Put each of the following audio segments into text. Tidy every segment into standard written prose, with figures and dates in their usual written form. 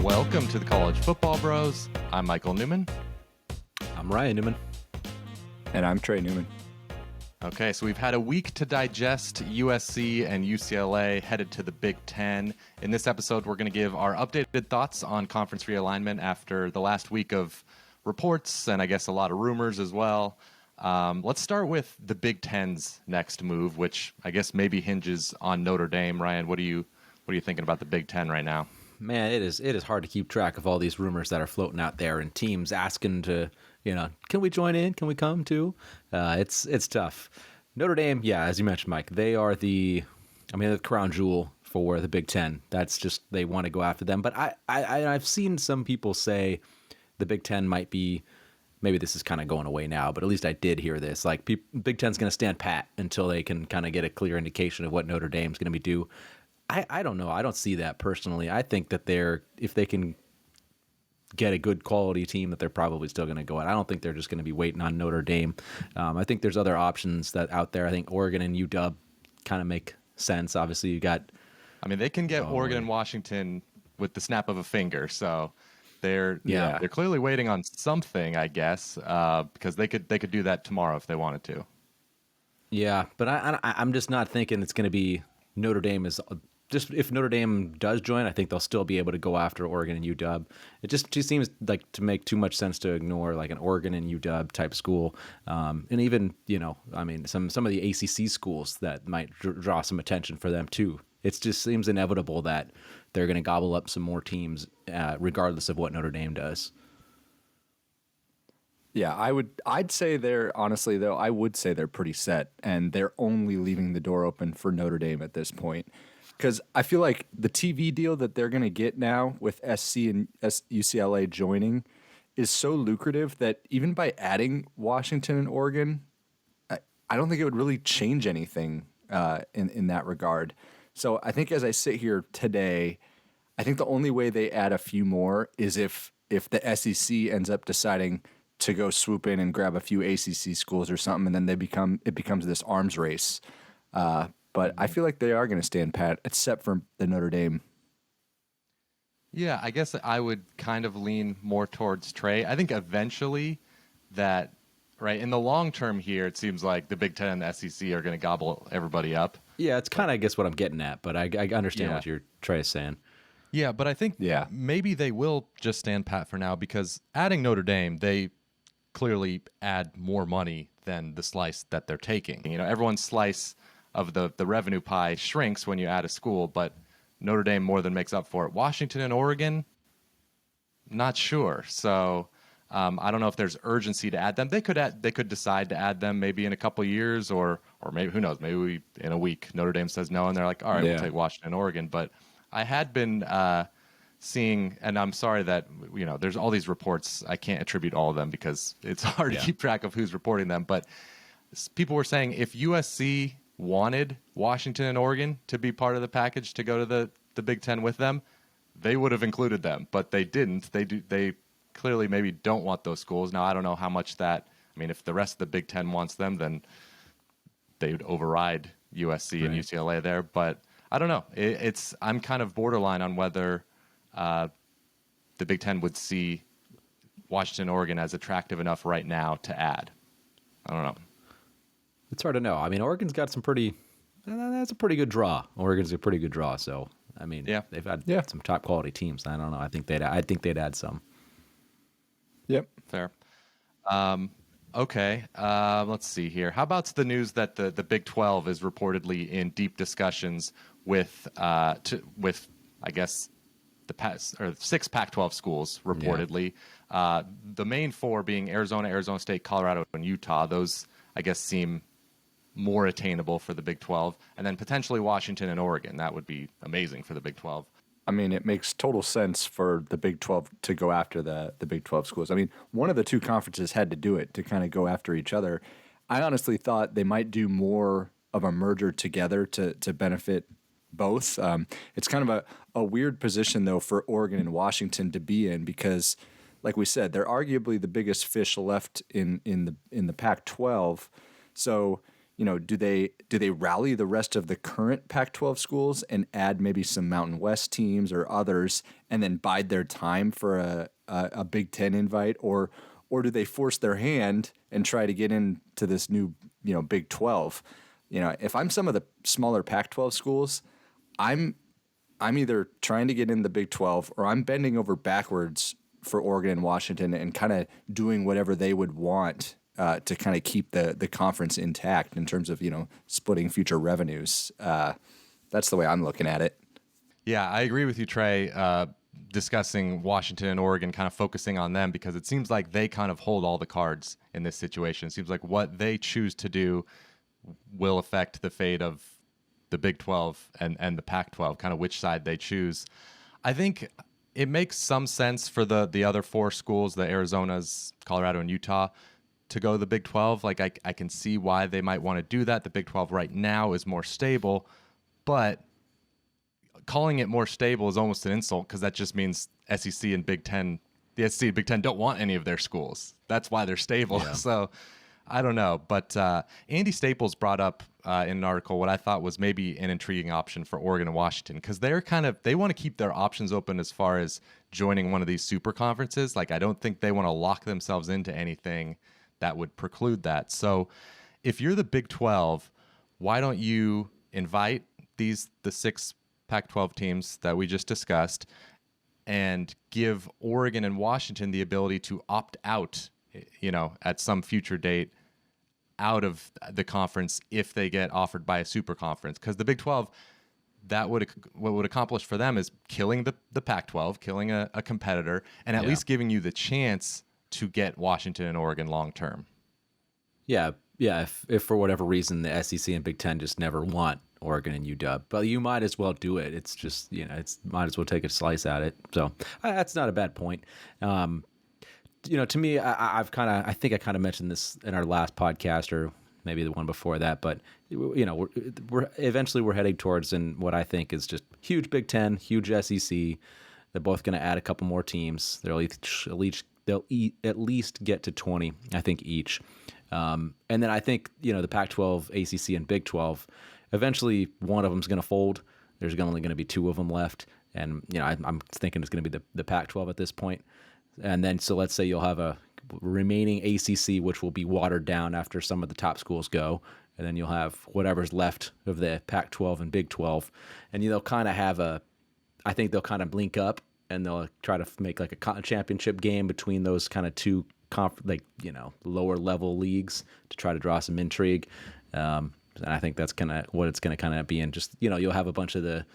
Welcome to the College Football Bros. I'm Michael Newman. I'm Ryan Newman. And I'm Trey Newman. Okay, so we've had a week to digest USC and UCLA headed to the Big Ten. In this episode, we're going to give our updated thoughts on conference realignment after the last week of reports and I guess a lot of rumors as well. Let's start with the Big Ten's next move, which I guess maybe hinges on Notre Dame. Ryan, what are you thinking about the Big Ten right now? Man, it is hard to keep track of all these rumors that are floating out there and teams asking to, can we join in? Can we come too? It's tough. Notre Dame, yeah, as you mentioned, Mike, they are the crown jewel for the Big Ten. That's just, they want to go after them. But I've seen some people say the Big Ten might be, maybe this is kind of going away now, but at least I did hear this. Like, Big Ten's going to stand pat until they can kind of get a clear indication of what Notre Dame's going to be due. I don't know. I don't see that personally. I think that if they can get a good quality team, that they're probably still going to go out. I don't think they're just going to be waiting on Notre Dame. I think there's other options that out there. I think Oregon and UW kind of make sense. Obviously, you got. I mean, they can get Oregon and Washington with the snap of a finger. So they're clearly waiting on something, I guess, because they could do that tomorrow if they wanted to. Yeah, but I'm just not thinking it's going to be Notre Dame is. Just if Notre Dame does join, I think they'll still be able to go after Oregon and UW. It just seems like to make too much sense to ignore like an Oregon and UW type school, and even some of the ACC schools that might draw some attention for them too. It just seems inevitable that they're going to gobble up some more teams, regardless of what Notre Dame does. Yeah, I'd say I would say they're pretty set, and they're only leaving the door open for Notre Dame at this point. Because I feel like the TV deal that they're going to get now with SC and UCLA joining is so lucrative that even by adding Washington and Oregon, I don't think it would really change anything in that regard. So I think as I sit here today, I think the only way they add a few more is if the SEC ends up deciding to go swoop in and grab a few ACC schools or something, and then it becomes this arms race. But I feel like they are going to stand pat, except for the Notre Dame. Yeah, I guess I would kind of lean more towards Trey. I think eventually that, right, in the long term here, it seems like the Big Ten and the SEC are going to gobble everybody up. Yeah, it's kind of, I guess, what I'm getting at, but I understand what Trey is saying. Yeah, but I think maybe they will just stand pat for now because adding Notre Dame, they clearly add more money than the slice that they're taking. Everyone's slice of the revenue pie shrinks when you add a school, but Notre Dame more than makes up for it. Washington and Oregon, not sure. So I don't know if there's urgency to add them. They could decide to add them maybe in a couple years, or maybe, who knows, maybe in a week Notre Dame says no, and they're like, all right, we'll take Washington and Oregon. But I had been seeing, and I'm sorry that there's all these reports. I can't attribute all of them because it's hard to keep track of who's reporting them. But people were saying if USC wanted Washington and Oregon to be part of the package to go to the Big Ten with them, they would have included them, but they didn't. They clearly maybe don't want those schools. Now, I don't know how much that, if the rest of the Big Ten wants them, then they would override USC and UCLA there, but I don't know. I'm kind of borderline on whether the Big Ten would see Washington and Oregon as attractive enough right now to add. I don't know. It's hard to know. Oregon's got that's a pretty good draw. Oregon's a pretty good draw. So, they've had some top quality teams. I don't know. I think they'd add some. Yep. Fair. Okay. Let's see here. How about the news that the Big 12 is reportedly in deep discussions with I guess the 6 Pac-12 schools reportedly. The main 4 being Arizona, Arizona State, Colorado, and Utah. Those, I guess, seem more attainable for the Big 12, and then potentially Washington and Oregon. That would be amazing for the Big 12. It makes total sense for the Big 12 to go after the Big 12 schools. One of the two conferences had to do it to kind of go after each other. I honestly thought they might do more of a merger together to benefit both. It's kind of a weird position, though, for Oregon and Washington to be in because, like we said, they're arguably the biggest fish left in the Pac-12. So do they rally the rest of the current Pac-12 schools and add maybe some Mountain West teams or others, and then bide their time for a Big Ten invite, or do they force their hand and try to get into this new Big 12? If I'm some of the smaller Pac-12 schools, I'm either trying to get in the Big 12 or I'm bending over backwards for Oregon and Washington and kind of doing whatever they would want to kind of keep the conference intact in terms of, splitting future revenues. That's the way I'm looking at it. Yeah, I agree with you, Trey, discussing Washington and Oregon, kind of focusing on them because it seems like they kind of hold all the cards in this situation. It seems like what they choose to do will affect the fate of the Big 12 and the Pac-12, kind of which side they choose. I think it makes some sense for the other four schools, the Arizonas, Colorado, and Utah, to go to the Big 12. Like, I can see why they might want to do that. The Big 12 right now is more stable, but calling it more stable is almost an insult because that just means SEC and Big 10, the SEC and Big 10 don't want any of their schools. That's why they're stable. Yeah. So I don't know. But Andy Staples brought up in an article what I thought was maybe an intriguing option for Oregon and Washington because they want to keep their options open as far as joining one of these super conferences. Like, I don't think they want to lock themselves into anything that would preclude that. So if you're the Big 12, why don't you invite the 6 Pac-12 teams that we just discussed and give Oregon and Washington the ability to opt out, at some future date out of the conference if they get offered by a super conference? Because the Big 12, what would accomplish for them is killing the Pac-12, killing a competitor, and at least giving you the chance to get Washington and Oregon long term. Yeah. If for whatever reason the SEC and Big Ten just never want Oregon and UW, but you might as well do it. It's just might as well take a slice at it. So that's not a bad point. To me, I think I kind of mentioned this in our last podcast or maybe the one before that, but we're eventually heading towards what I think is just huge Big Ten, huge SEC. They're both going to add a couple more teams. They'll at least get to 20, I think, each. And then I think, the Pac-12, ACC, and Big 12, eventually one of them is going to fold. There's only going to be 2 of them left. And, I'm thinking it's going to be the Pac-12 at this point. And then, so let's say you'll have a remaining ACC, which will be watered down after some of the top schools go. And then you'll have whatever's left of the Pac-12 and Big 12. And they'll kind of I think they'll kind of blink up and they'll try to make like a championship game between those kind of two lower level leagues to try to draw some intrigue. And I think that's kind of what it's going to kind of be. And just, you'll have a bunch of the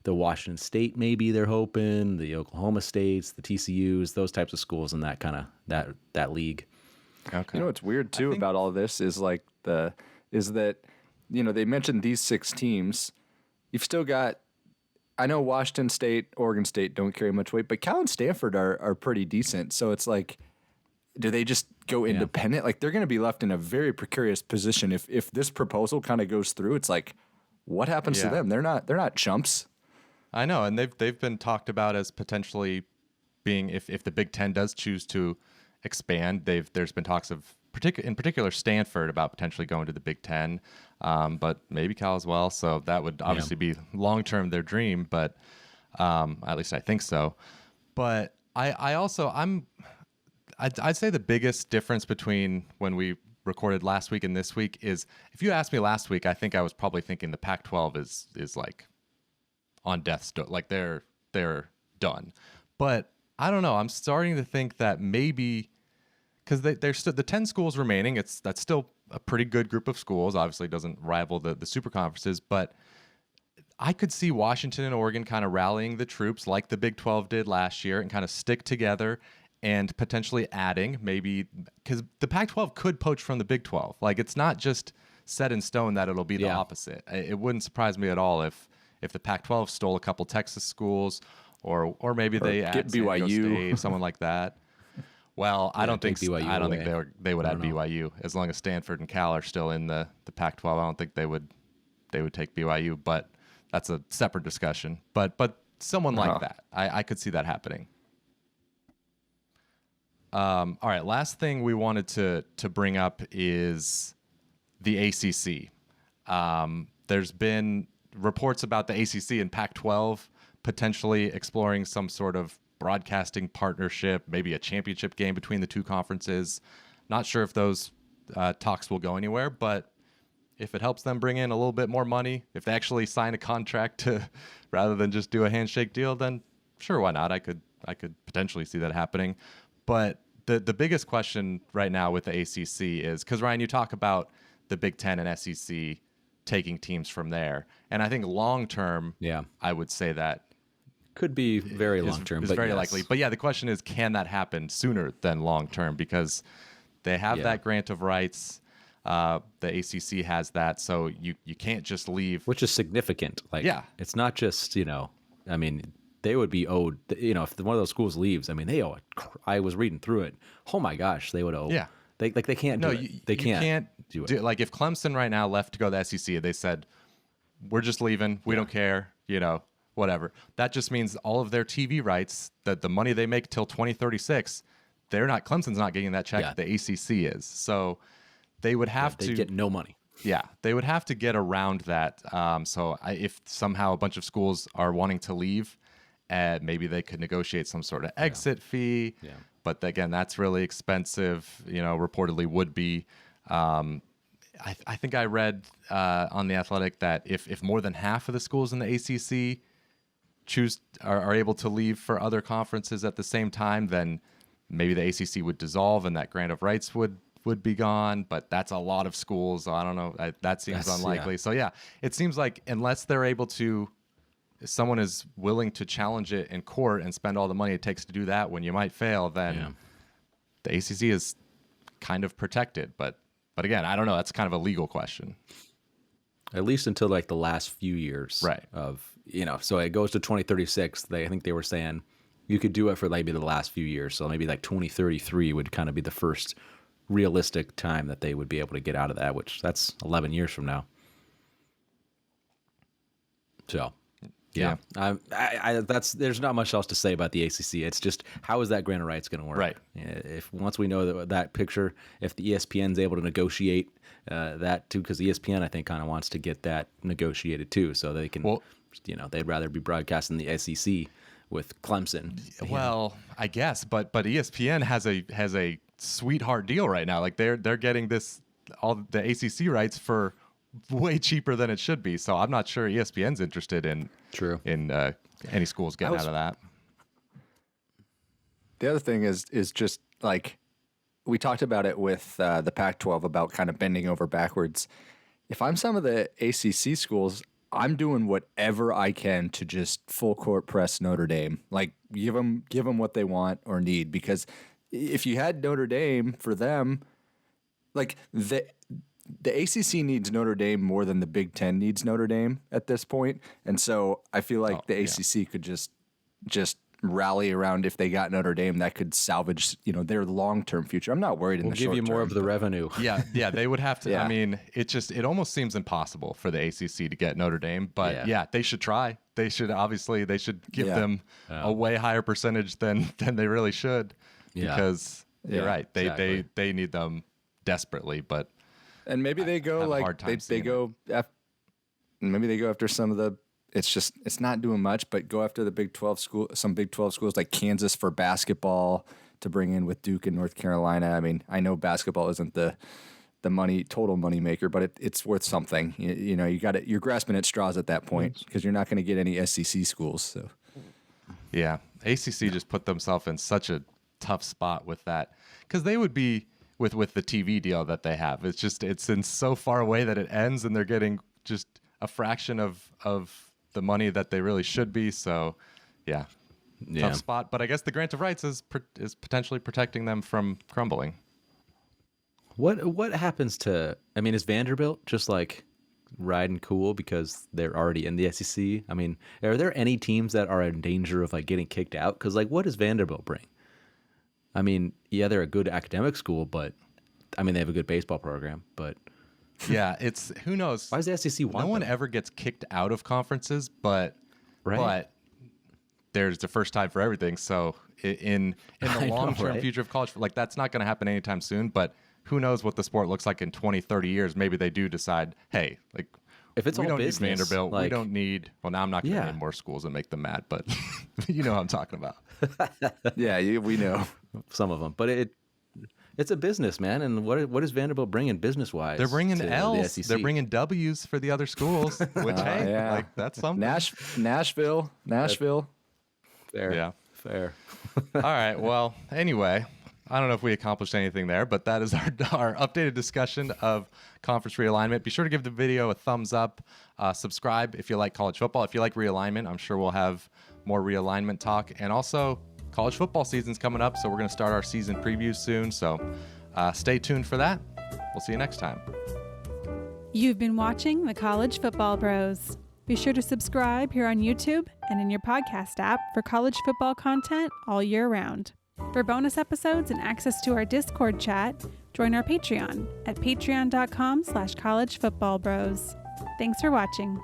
Washington State, maybe they're hoping, the Oklahoma States, the TCUs, those types of schools in that kind of that league. Okay. What's weird too about all this is that they mentioned these 6 teams. You've still got, I know Washington State, Oregon State don't carry much weight, but Cal and Stanford are pretty decent. So it's like, do they just go independent? Like, they're going to be left in a very precarious position if this proposal kind of goes through. It's like, what happens to them? They're not chumps. I know, and they've been talked about as potentially being, if the Big Ten does choose to expand, there's been talks of in particular Stanford about potentially going to the Big Ten, but maybe Cal as well. So that would obviously be long term their dream, but at least I think so. But I'd say the biggest difference between when we recorded last week and this week is, if you asked me last week, I think I was probably thinking the Pac-12 is like on death's door, like they're done. But I don't know. I'm starting to think that maybe, because there's still the 10 schools remaining. That's still a pretty good group of schools. Obviously, it doesn't rival the super conferences, but I could see Washington and Oregon kind of rallying the troops like the Big 12 did last year and kind of stick together and potentially adding, maybe, because the Pac-12 could poach from the Big 12. Like, it's not just set in stone that it'll be the opposite. It wouldn't surprise me at all if the Pac-12 stole a couple Texas schools, or maybe they add BYU, State, someone like that. Well, I don't think BYU I don't away. think they would add BYU as long as Stanford and Cal are still in the Pac-12. I don't think they would take BYU, but that's a separate discussion. But someone like that, I could see that happening. All right, last thing we wanted to bring up is the ACC. There's been reports about the ACC and Pac-12 potentially exploring some sort of broadcasting partnership, maybe a championship game between the two conferences. Not sure if those talks will go anywhere, but if it helps them bring in a little bit more money, if they actually sign a contract to rather than just do a handshake deal, then sure, why not? I could potentially see that happening. But the biggest question right now with the ACC is, because Ryan, you talk about the Big Ten and SEC taking teams from there, and I think long term, I would say that could be very long term, is but very yes. likely. But yeah, the question is, can that happen sooner than long term? Because they have that grant of rights. The ACC has that, so you can't just leave, which is significant. Like, it's not just I mean, they would be owed. If one of those schools leaves, I mean, they owe. I was reading through it. Oh my gosh, they would owe. Yeah, they can't. No, do it. They can't do it. Like if Clemson right now left to go to the SEC, they said, "We're just leaving. We don't care." Whatever. That just means all of their TV rights, the money they make till 2036, Clemson's not getting that check. The ACC is. So they would have to get no money. Yeah, they would have to get around that. If somehow a bunch of schools are wanting to leave, maybe they could negotiate some sort of exit fee. Yeah. But again, that's really expensive. Reportedly would be. I think I read on The Athletic that if more than half of the schools in the ACC are able to leave for other conferences at the same time, then maybe the ACC would dissolve and that grant of rights would be gone. But that's a lot of schools. So I don't know. That seems unlikely. Yeah. So it seems like unless they're able to, someone is willing to challenge it in court and spend all the money it takes to do that when you might fail, then the ACC is kind of protected. But again, I don't know. That's kind of a legal question. At least until like the last few years, right? So it goes to 2036. I think they were saying you could do it for maybe the last few years. So maybe like 2033 would kind of be the first realistic time that they would be able to get out of that, which that's 11 years from now. So, yeah. There's not much else to say about the ACC. It's just, how is that grant of rights going to work? Right. If once we know that picture, if the ESPN's able to negotiate that too, because ESPN I think kind of wants to get that negotiated too, so they can, they'd rather be broadcasting the SEC with Clemson. Well, I guess, but ESPN has a sweetheart deal right now. Like they're getting all the ACC rights for way cheaper than it should be. So I'm not sure ESPN's interested in any schools getting out of that. The other thing is just like we talked about it with the Pac-12 about kind of bending over backwards. If I'm some of the ACC schools, I'm doing whatever I can to just full court press Notre Dame. Like give them what they want or need, because if you had Notre Dame for them, like the ACC needs Notre Dame more than the Big Ten needs Notre Dame at this point. And so I feel like the ACC could just rally around. If they got Notre Dame, that could salvage, their long-term future. I'm not worried in the short term. We'll give you more of the revenue. Yeah, they would have to. I mean, it almost seems impossible for the ACC to get Notre Dame, but they should try. They should give them a way higher percentage than they really should, because you're right. They need them desperately, but and maybe they go maybe they go after some of the. It's not doing much, but go after the Big 12 school, some Big 12 schools like Kansas for basketball to bring in with Duke and North Carolina. I mean, I know basketball isn't the total money maker, but it's worth something. You're grasping at straws at that point because you're not going to get any SEC schools. So, yeah, ACC just put themselves in such a tough spot with that, because they would be with the TV deal that they have. It's in so far away that it ends, and they're getting just a fraction of the money that they really should be. So, tough spot. But I guess the grant of rights is potentially protecting them from crumbling. What happens to? I mean, is Vanderbilt just like riding cool because they're already in the SEC? I mean, are there any teams that are in danger of like getting kicked out? Because like, what does Vanderbilt bring? I mean, they're a good academic school, but I mean, they have a good baseball program, but. Yeah, it's who knows. Why does the SEC want No one ever gets kicked out of conferences, but there's the first time for everything. So in the long-term future of college, like that's not going to happen anytime soon. But who knows what the sport looks like in 20, 30 years. Maybe they do decide, hey, like, if it's we all don't business, need Vanderbilt. like, we don't need, well, now I'm not going to Yeah. name more schools and make them mad, but you know what I'm talking about. Yeah, we know. some of them, but it's a business, man. And what is Vanderbilt bringing business wise? They're bringing to L's. The SEC? They're bringing W's for the other schools, which, hey, yeah. like, that's something. Nashville. fair. Yeah. Fair. All right. Well, anyway, I don't know if we accomplished anything there, but that is our updated discussion of conference realignment. Be sure to give the video a thumbs up. Subscribe if you like college football. If you like realignment, I'm sure we'll have more realignment talk. And also, college football season's coming up, so we're going to start our season previews soon. So stay tuned for that. We'll see you next time. You've been watching the College Football Bros. Be sure to subscribe here on YouTube and in your podcast app for college football content all year round. For bonus episodes and access to our Discord chat, join our Patreon at patreon.com/collegefootballbros. Thanks for watching.